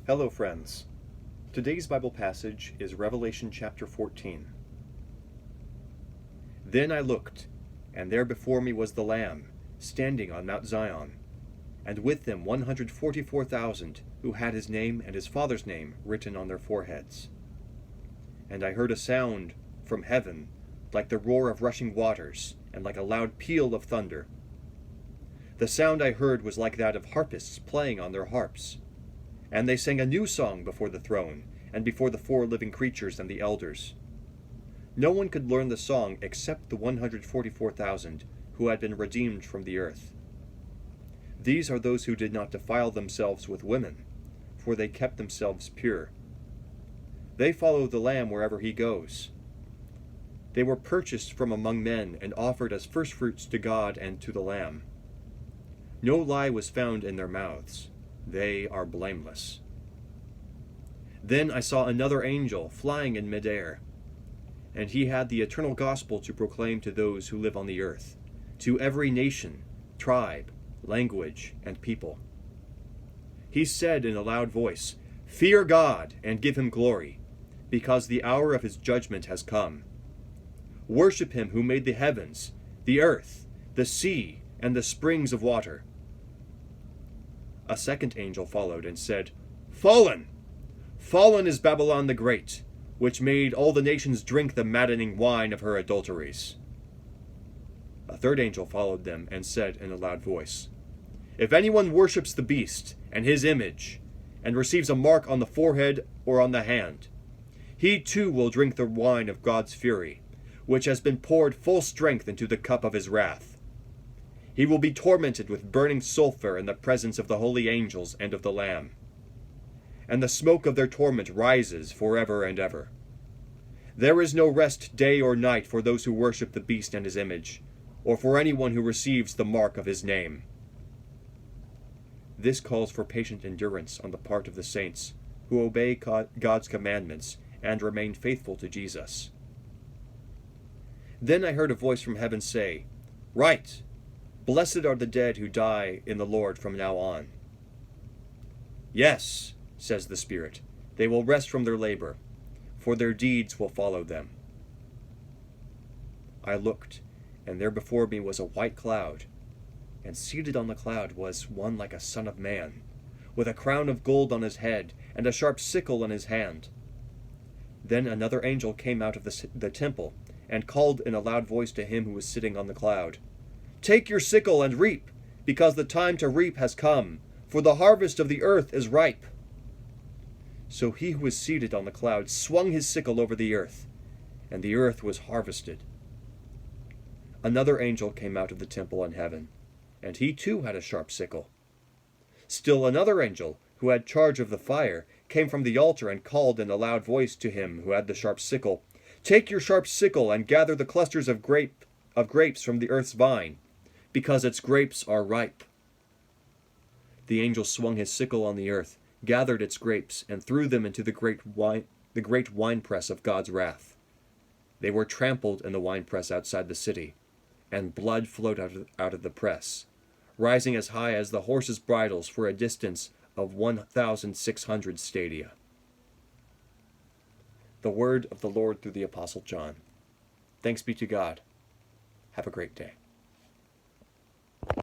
Hello, friends. Today's Bible passage is Revelation chapter 14. Then I looked, and there before me was the Lamb, standing on Mount Zion, and with him 144,000 who had his name and his Father's name written on their foreheads. And I heard a sound from heaven like the roar of rushing waters, and like a loud peal of thunder. The sound I heard was like that of harpists playing on their harps. And they sang a new song before the throne, and before the four living creatures and the elders. No one could learn the song except the 144,000 who had been redeemed from the earth. These are those who did not defile themselves with women, for they kept themselves pure. They follow the Lamb wherever he goes. They were purchased from among men and offered as firstfruits to God and to the Lamb. No lie was found in their mouths. They are blameless. Then I saw another angel flying in midair, and he had the eternal gospel to proclaim to those who live on the earth, to every nation, tribe, language, and people. He said in a loud voice, "Fear God and give him glory, because the hour of his judgment has come. Worship him who made the heavens, the earth, the sea, and the springs of water." A second angel followed and said, "Fallen! Fallen is Babylon the Great, which made all the nations drink the maddening wine of her adulteries." A third angel followed them and said in a loud voice, "If anyone worships the beast and his image, and receives a mark on the forehead or on the hand, he too will drink the wine of God's fury, which has been poured full strength into the cup of his wrath. He will be tormented with burning sulfur in the presence of the holy angels and of the Lamb. And the smoke of their torment rises forever and ever. There is no rest day or night for those who worship the beast and his image, or for anyone who receives the mark of his name." This calls for patient endurance on the part of the saints who obey God's commandments and remain faithful to Jesus. Then I heard a voice from heaven say, "Write, Blessed are the dead who die in the Lord from now on." "Yes," says the Spirit, "they will rest from their labor, for their deeds will follow them." I looked, and there before me was a white cloud, and seated on the cloud was one like a son of man, with a crown of gold on his head, and a sharp sickle in his hand. Then another angel came out of the temple, and called in a loud voice to him who was sitting on the cloud, "Take your sickle and reap, because the time to reap has come, for the harvest of the earth is ripe." So he who was seated on the cloud swung his sickle over the earth, and the earth was harvested. Another angel came out of the temple in heaven, and he too had a sharp sickle. Still another angel, who had charge of the fire, came from the altar and called in a loud voice to him who had the sharp sickle, "Take your sharp sickle and gather the clusters of grapes from the earth's vine, because its grapes are ripe." The angel swung his sickle on the earth, gathered its grapes, and threw them into the great winepress of God's wrath. They were trampled in the winepress outside the city, and blood flowed out of the press, rising as high as the horses' bridles for a distance of 1,600 stadia. The word of the Lord through the Apostle John. Thanks be to God. Have a great day.